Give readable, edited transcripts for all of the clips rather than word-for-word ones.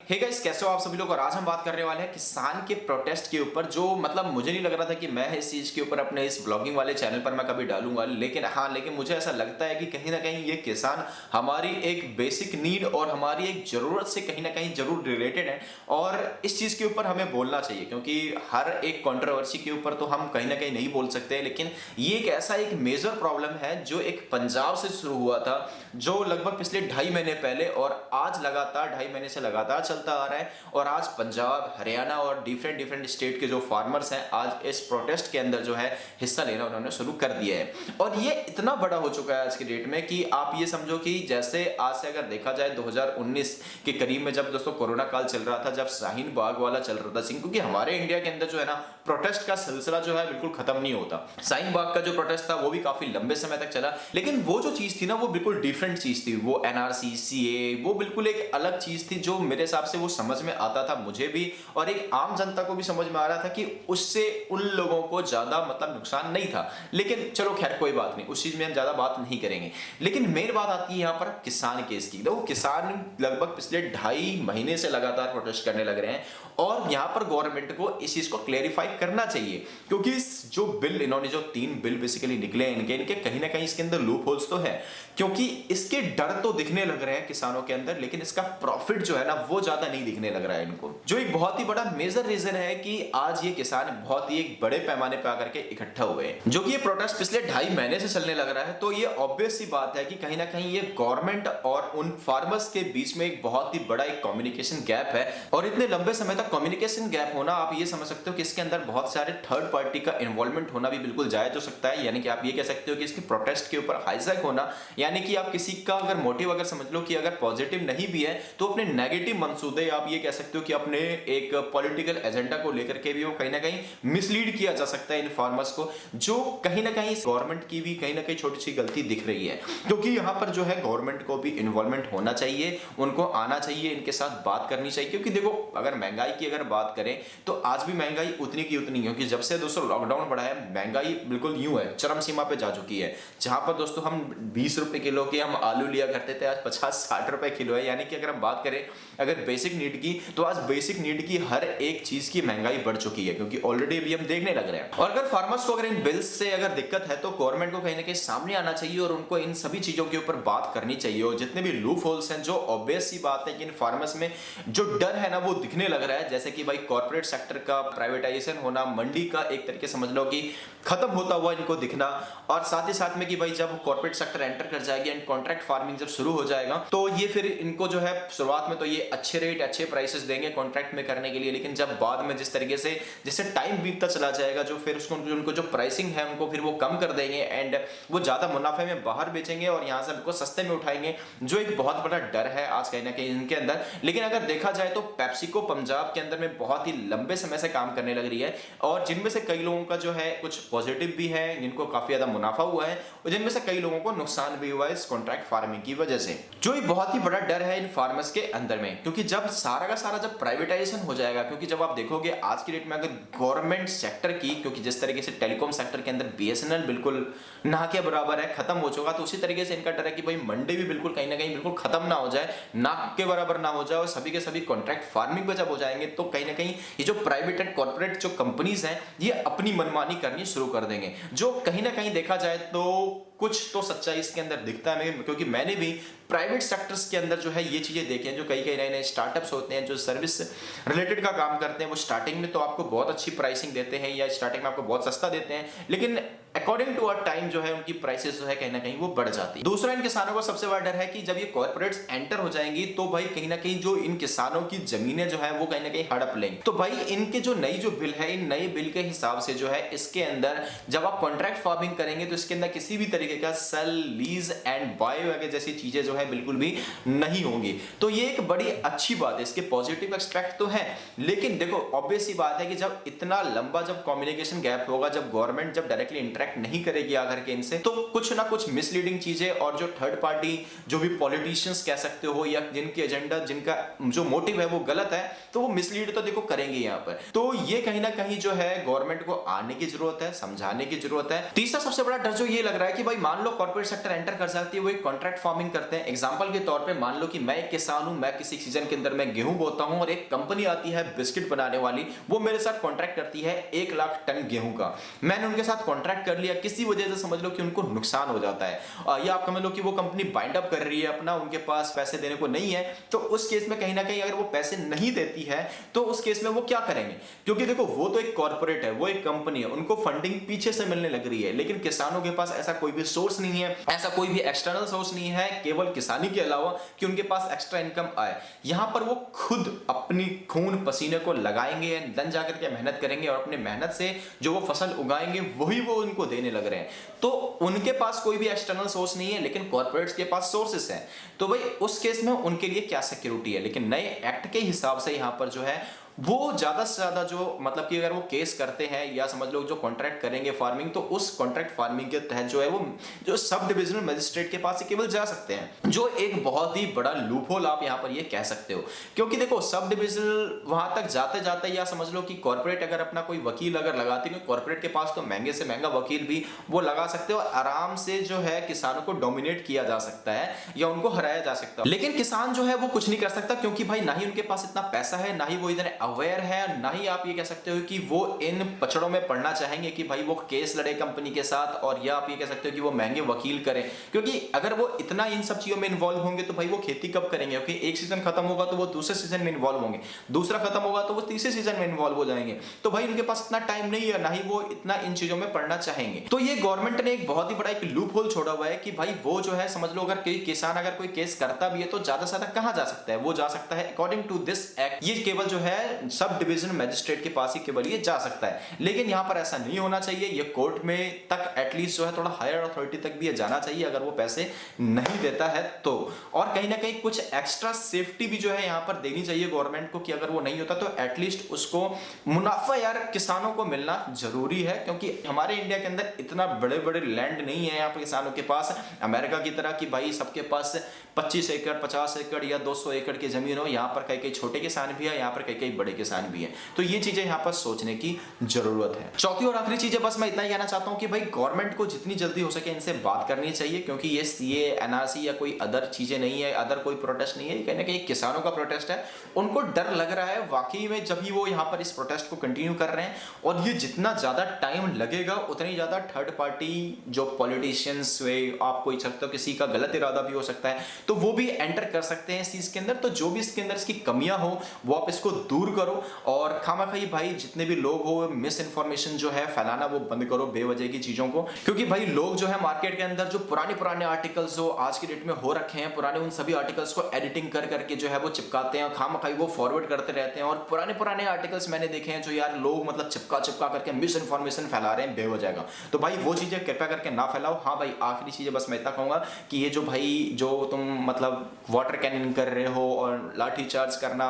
Hey guys, कैसे हो आप सभी लोग। और आज हम बात करने वाले हैं किसान के प्रोटेस्ट के ऊपर। जो मतलब मुझे नहीं लग रहा था कि मैं इस चीज के ऊपर अपने इस ब्लॉगिंग वाले चैनल पर मैं कभी डालूंगा, लेकिन मुझे ऐसा लगता है कि कहीं ना कहीं ये किसान हमारी एक बेसिक नीड और हमारी एक जरूरत से कहीं ना कहीं जरूर रिलेटेड है। और इस चीज के ऊपर हमें बोलना चाहिए, क्योंकि हर एक कंट्रोवर्सी के ऊपर तो हम कहीं ना कहीं नहीं बोल सकते, लेकिन ये एक ऐसा एक मेजर प्रॉब्लम है जो एक पंजाब से शुरू हुआ था, जो लगभग पिछले 2.5 महीने पहले और आज लगातार 2.5 महीने से लगातार चलता आ रहा है। और आज पंजाब, हरियाणा और डिफरेंट स्टेट के जो फार्मर्स हैं आज इस प्रोटेस्ट के अंदर जो है हिस्सा लेना उन्होंने शुरू कर दिया है। और ये इतना बड़ा हो चुका है आज की डेट में कि आप ये समझो कि जैसे आज से अगर देखा जाए 2019 के करीब में, जब दोस्तों कोरोना काल चल रहा था, जब शाहीन बाग वाला चल रहा था सीन, क्योंकि हमारे इंडिया के अंदर जो है ना प्रोटेस्ट का सिलसिला जो है बिल्कुल खत्म नहीं होता। शाहीन बाग का जो प्रोटेस्ट था वो भी काफी लंबे समय तक चला, लेकिन वो जो चीज थी ना वो बिल्कुल डिफरेंट चीज थी। वो एनआरसी, सीए, वो बिल्कुल एक अलग चीज थी जो मेरे हिसाब से वो समझ में आता था मुझे भी, और एक आम जनता को भी समझ में आ रहा था कि उससे उन लोगों को ज्यादा मतलब नुकसान नहीं था। लेकिन चलो खैर कोई बात नहीं, उस चीज में हम ज्यादा बात नहीं करेंगे। लेकिन मेन बात आती है यहाँ पर किसान केस की। देखो, किसान लगभग पिछले 2.5 महीने से लगातार प्रोटेस्ट करने लग रहे हैं और यहाँ पर गवर्नमेंट को इस चीज को क्लेरिफाई करना चाहिए, क्योंकि जो बिल इन्होंने जो 3 बिल बेसिकली निकले हैं इनके कहीं ना कहीं इसके अंदर लूप होल्स तो है, क्योंकि इसके डर तो दिखने लग रहे हैं किसानों के अंदर, लेकिन इसका प्रॉफिट जो है ना वो ज्यादा नहीं दिखने लग रहा है इनको, जो एक बहुत ही बड़ा मेजर रीजन है कि आज ये किसान बहुत ही एक बड़े पैमाने पर आकर के इकट्ठा हुए हैं। जो कि ये प्रोटेस्ट पिछले 2.5 महीने से चलने लग रहा है, तो ये ऑब्वियस सी बात है कि कहीं ना कहीं ये गवर्नमेंट और उन फार्मर्स के बीच में एक बहुत ही बड़ा एक कम्युनिकेशन गैप है। और इतने लंबे समय तक कम्युनिकेशन गैप होना, आप ये समझ सकते हो कि इसके अंदर बहुत सारे थर्ड पार्टी का इन्वॉल्वमेंट होना भी बिल्कुल जायज हो सकता है। यानी कि आप ये कह सकते हो कि इसके प्रोटेस्ट के ऊपर हाईजैक होना, यानी कि आप किसी का अगर मोटिव अगर समझ लो कि अगर पॉजिटिव नहीं भी है तो अपने नेगेटिव मंसूदे, आप ये कह सकते हो कि अपने एक पॉलिटिकल एजेंडा को लेकर के भी वो कहीं ना कहीं मिसलीड किया जा सकता है इन फार्मर्स को, जो कहीं ना कहीं गवर्नमेंट की भी कहीं ना कहीं छोटी सी गलती दिख रही है। क्योंकि यहाँ पर जो है गवर्नमेंट को भी इन्वॉल्वमेंट होना चाहिए, उनको आना चाहिए, इनके साथ बात करनी चाहिए। क्योंकि देखो, अगर महंगाई की अगर बात करें तो आज भी महंगाई उतनी की उतनी है, क्योंकि जब से दोस्तों लॉकडाउन बढ़ा है महंगाई बिल्कुल यूं है, चरम सीमा पे जा चुकी है। जहां पर दोस्तों हम 20 रुपए किलो के हम आलू लिया करते थे, आज 50-60 रुपए किलो है। यानी कि अगर हम बात करें अगर बेसिक नीड की, तो आज बेसिक नीड की हर एक चीज की महंगाई बढ़ चुकी है, क्योंकि ऑलरेडी अभी हम देखने लग रहे हैं। और अगर फार्मर्स को अगर इन बिल्स से अगर दिक्कत है तो गवर्नमेंट को कहीं ना कहीं सामने आना चाहिए और उनको इन सभी चीजों के ऊपर बात करनी चाहिए। और जितने भी लूप होल्स हैं, जो ऑब्वियस सी बात है कि इन फार्मर्स में जो डर है ना वो दिखने लग रहा है, जैसे कि भाई कॉर्पोरेट सेक्टर का प्राइवेटाइजेशन होना, मंडी का एक तरीके समझ लो कि खत्म होता हुआ इनको दिखना, और साथ ही साथ में कि भाई जब कॉर्पोरेट सेक्टर एंटर कर जाएगी एंड कॉन्ट्रैक्ट फार्मिंग जब शुरू हो जाएगा तो ये फिर इनको जो है शुरुआत में तो ये अच्छे रेट अच्छे प्राइसेस देंगे कॉन्ट्रैक्ट में करने के लिए, लेकिन जब बाद में जिस तरीके से जैसे टाइम बीतता चला जाएगा, जो फिर उसको उनको जो प्राइसिंग है उनको फिर वो कम कर देंगे एंड वो ज्यादा मुनाफे में बाहर बेचेंगे और यहाँ से उनको सस्ते में उठाएंगे, जो एक बहुत बड़ा डर है आज कहीं ना कहीं इनके अंदर। लेकिन अगर देखा जाए तो पेप्सिको पंजाब के अंदर में बहुत ही लंबे समय से काम करने लग रही है, और जिनमें से कई लोगों का जो है कुछ पॉजिटिव भी है, जिनको काफी ज्यादा मुनाफा हुआ है, और जिनमें से कई लोगों को नुकसान भी हुआ है इस कॉन्ट्रैक्ट फार्मिंग की वजह से, जो एक बहुत ही बड़ा डर है इन फार्मर्स के अंदर में। क्योंकि जब सारा का सारा जब प्राइवेटाइजेशन हो जाएगा, क्योंकि जब आप देखोगे आज की डेट में अगर गवर्नमेंट सेक्टर की, क्योंकि जिस तरीके से टेलीकॉम सेक्टर के अंदर बीएसएनएल बिल्कुल ना के बराबर है, खत्म हो चुका, तो उसी तरीके से इनका डर है कि भाई मंडी भी बिल्कुल कहीं ना कहीं बिल्कुल खत्म ना हो जाए, ना के बराबर ना हो जाए, और सभी के सभी कॉन्ट्रैक्ट फार्मिंग पे जब हो जाएंगे तो कहीं ना कहीं ये जो प्राइवेट एंड कॉर्पोरेट जो कंपनीज हैं ये अपनी मनमानी करनी शुरू कर देंगे, जो कहीं ना कहीं देखा जाए तो कुछ तो सच्चाई इसके अंदर दिखता है। क्योंकि मैंने भी प्राइवेट सेक्टर्स के अंदर जो है ये चीजें देखी हैं, जो कई नए नए स्टार्टअप्स होते हैं जो सर्विस रिलेटेड का काम करते हैं, वो स्टार्टिंग में तो आपको बहुत अच्छी प्राइसिंग देते हैं या स्टार्टिंग में आपको बहुत सस्ता देते हैं, लेकिन अकॉर्डिंग टू अ टाइम जो है उनकी प्राइसेस जो है कहीं ना कहीं वो बढ़ जाती है। दूसरा, इन किसानों को सबसे बड़ा डर है कि जब ये कॉर्पोरेट्स एंटर हो जाएंगी तो भाई कहीं ना कहीं जो इन किसानों की जमीनें जो है वो कहीं ना कहीं हड़प लेंगे। तो भाई इनके जो नई जो बिल है, इन नए बिल के हिसाब से जो है इसके अंदर जब आप कॉन्ट्रैक्ट फार्मिंग करेंगे तो इसके अंदर किसी भी तरीके का सेल, लीज एंड बाय वगैरह जैसी चीजें जो है बिल्कुल भी नहीं होंगी। तो ये एक बड़ी अच्छी बात है, इसके पॉजिटिव एस्पेक्ट तो है, लेकिन देखो ऑब्वियस सी बात है कि जब इतना लंबा जब कम्युनिकेशन गैप होगा, जब गवर्नमेंट जब डायरेक्टली इंटरेक्ट कॉन्ट्रैक्ट नहीं करेगी आकर के इनसे, तो कुछ ना कुछ मिसलीडिंग चीजें और जो थर्ड पार्टी जो भी पॉलिटिशियंस कह सकते हो या जिनके एजेंडा जिनका जो मोटिव है वो गलत है, तो वो मिसलीड तो देखो करेंगे यहाँ पर। तो ये कहीं ना कहीं जो है गवर्नमेंट को आने की जरूरत है, समझाने की जरूरत है। तीसरा सबसे बड़ा डर जो ये लग रहा है कि भाई मान लो कॉर्पोरेट सेक्टर एंटर कर सकती है, वो एक कॉन्ट्रैक्ट फार्मिंग करते हैं। एग्जांपल के तौर पे मान लो कि मैं एक किसान हूं, मैं किसी सीजन के अंदर मैं गेहूं बोता हूं और एक कंपनी आती है बिस्किट बनाने वाली, वो मेरे साथ कॉन्ट्रैक्ट करती है 1 लाख टन गेहूं का। मैंने उनके साथ कॉन्ट्रैक्ट कर लिया, किसी वजह से समझ लो कि उनको नुकसान हो जाता है या आप समझ लो कि वो कंपनी बाइंड अप कर रही है अपना, उनके पास पैसे देने को नहीं है, तो उस केस में कहीं ना कहीं अगर वो पैसे नहीं देती है तो उस केस में वो क्या करेंगे? क्योंकि देखो वो तो एक कॉर्पोरेट है, वो एक कंपनी है, उनको फंडिंग पीछे से मिलने लग रही है, लेकिन किसानों के पास ऐसा कोई भी सोर्स नहीं है, ऐसा कोई भी एक्सटर्नल सोर्स नहीं है केवल किसानी के अलावा कि उनके पास एक्स्ट्रा इनकम आए। यहां पर वो खुद अपनी खून पसीने को लगाएंगे, दिन जाकर के मेहनत करेंगे और अपने मेहनत से जो वो फसल उगाएंगे वही वो उनको देने लग रहे हैं। तो उनके पास कोई भी एक्सटर्नल सोर्स नहीं है, लेकिन कॉर्पोरेट्स के पास सोर्सेस हैं। तो भाई उस केस में उनके लिए क्या सिक्योरिटी है? लेकिन नए एक्ट के हिसाब से यहां पर जो है वो ज्यादा से ज्यादा जो मतलब कि अगर वो केस करते हैं या समझ लो जो कॉन्ट्रैक्ट करेंगे फार्मिंग, तो उस कॉन्ट्रैक्ट फार्मिंग के तहत जो है वो जो सब डिविजनल मजिस्ट्रेट के पास केवल जा सकते हैं, जो एक बहुत ही बड़ा लूप होल आप यहां पर ये कह सकते हो। क्योंकि देखो सब डिविजनल वहां तक जाते जाते या समझ लो कि कॉर्पोरेट अगर अपना कोई वकील अगर लगाती है, कॉर्पोरेट के पास तो महंगे से महंगा वकील भी वो लगा सकते हो, आराम से जो है किसानों को डोमिनेट किया जा सकता है या उनको हराया जा सकता है। लेकिन किसान जो है वो कुछ नहीं कर सकता, क्योंकि भाई ना ही उनके पास इतना पैसा है, ना ही वो इतने अवेयर है, ना ही आप ये कह सकते हो कि वो इन पचड़ों में पड़ना चाहेंगे कि भाई वो केस लड़े कंपनी के साथ, और या आप ये कह सकते हो कि वो महंगे वकील करें। क्योंकि अगर वो इतना इन सब चीजों में इन्वॉल्व होंगे तो भाई वो खेती कब करेंगे? क्योंकि एक सीजन खत्म होगा तो वो दूसरे सीजन में इन्वॉल्व होंगे, दूसरा खत्म होगा तो वो तीसरे सीजन में इन्वॉल्व हो जाएंगे। तो भाई उनके पास इतना टाइम नहीं है, ना ही वो इतना इन चीजों में पढ़ना चाहेंगे। तो ये गवर्नमेंट ने एक बहुत ही बड़ा एक लूप होल छोड़ा हुआ है कि भाई वो जो है समझ लो अगर कोई किसान अगर कोई केस करता भी है तो ज्यादा से ज्यादा कहां जा सकता है? वो जा सकता है अकॉर्डिंग टू दिस एक्ट, ये केवल जो है सब डिवीजन मजिस्ट्रेट के पास ही केवल ये जा सकता है। लेकिन यहां पर ऐसा नहीं होना चाहिए, ये कोर्ट में तक एटलीस्ट जो है थोड़ा हायर अथॉरिटी तक भी ये जाना चाहिए अगर वो पैसे नहीं देता है तो। और कहीं ना कहीं कुछ एक्स्ट्रा सेफ्टी भी जो है यहां पर देनी चाहिए गवर्नमेंट को कि अगर वो नहीं होता तो एटलीस्ट उसको मुनाफा यार किसानों को मिलना जरूरी है। क्योंकि हमारे इंडिया के अंदर इतना बड़े बड़े लैंड नहीं है यहाँ पर किसानों के पास, अमेरिका की तरह कि भाई सबके पास 25 एकड़ 50 एकड़ या 200 एकड़ की जमीन हो। यहाँ पर कई कई छोटे किसान भी है, यहाँ पर कई कई बड़े किसान भी है। तो ये चीजें यहाँ पर सोचने की जरूरत है। चौथी और आखिरी चीज है, बस मैं इतना ही कहना चाहता हूँ कि भाई गवर्नमेंट को जितनी जल्दी हो सके इनसे बात करनी चाहिए, क्योंकि ये सीए एनआरसी या कोई अदर चीजें नहीं है, अदर कोई प्रोटेस्ट नहीं है, कहीं ना कहीं किसानों का प्रोटेस्ट है। उनको डर लग रहा है वाकई में जब ही वो यहाँ पर इस प्रोटेस्ट को कंटिन्यू कर रहे हैं, और ये जितना ज्यादा टाइम लगेगा उतनी ज्यादा थर्ड पार्टी जो पॉलिटिशियंस वे आप कोई सकते हो, किसी का गलत इरादा भी हो सकता है तो वो भी एंटर कर सकते हैं इस चीज के अंदर। तो जो भी इसके अंदर इसकी कमियां हो वो आप इसको दूर करो, और खामखाई भाई जितने भी लोग हो मिस इन्फॉर्मेशन जो है फैलाना वो बंद करो बेवजह की चीजों को। क्योंकि भाई लोग जो है मार्केट के अंदर जो पुराने आर्टिकल्स जो आज की डेट में हो रखे हैं, पुराने उन सभी आर्टिकल्स को एडिटिंग कर करके जो है वो चिपकाते हैं, खामखाई वो फॉरवर्ड करते रहते हैं। और पुराने आर्टिकल्स मैंने देखे हैं जो यार लोग मतलब चिपका करके मिस इन्फॉर्मेशन फैला रहे हैं बेवजह का। तो भाई वो चीजें कृपया करके ना फैलाओ। हाँ भाई आखिरी चीज बस मैं इतना कहूंगा कि ये जो भाई जो तुम मतलब वाटर कैनिंग कर रहे हो और लाठी चार्ज करना,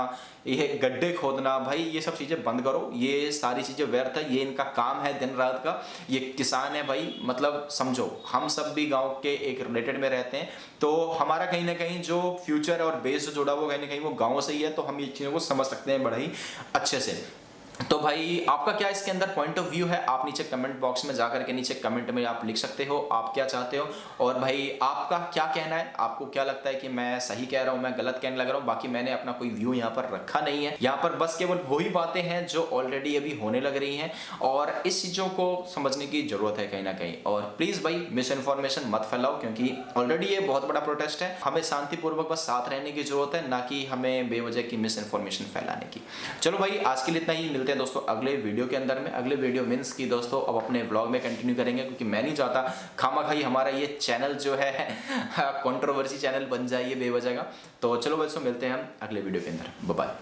ये गड्ढे खोदना, भाई ये सब चीजें बंद करो। ये सारी चीजें व्यर्थ है, ये इनका काम है दिन रात का। ये किसान है भाई, मतलब समझो हम सब भी गांव के एक रिलेटेड में रहते हैं, तो हमारा कहीं ना कहीं जो फ्यूचर और बेस जो जुड़ा हुआ कहीं ना कहीं वो गाँव से ही है, तो हम ये चीजों को समझ सकते हैं बड़ा ही अच्छे से। तो भाई आपका क्या इसके अंदर पॉइंट ऑफ व्यू है, आप नीचे कमेंट बॉक्स में जाकर के नीचे कमेंट में आप लिख सकते हो आप क्या चाहते हो। और भाई आपका क्या कहना है, आपको क्या लगता है कि मैं सही कह रहा हूं, मैं गलत कहने लग रहा हूं? बाकी मैंने अपना कोई व्यू यहाँ पर रखा नहीं है, यहाँ पर बस केवल वही बातें हैं जो ऑलरेडी अभी होने लग रही हैं, और इस चीजों को समझने की जरूरत है कहीं ना कहीं। और प्लीज भाई मिस इन्फॉर्मेशन मत फैलाओ, क्योंकि ऑलरेडी ये बहुत बड़ा प्रोटेस्ट है। हमें शांतिपूर्वक बस साथ रहने की जरूरत है, ना कि हमें बेवजह की मिस इन्फॉर्मेशन फैलाने की। चलो भाई आज के लिए इतना ही, मिलते हैं दोस्तों अगले वीडियो के अंदर में। अगले वीडियो मींस की दोस्तों अब अपने व्लॉग में कंटिन्यू करेंगे, क्योंकि मैं नहीं चाहता खामखाई हमारा ये चैनल जो है कंट्रोवर्सी चैनल बन जाए ये बेवजह का। तो चलो दोस्तों मिलते हैं हम अगले वीडियो के अंदर, बाय बाय।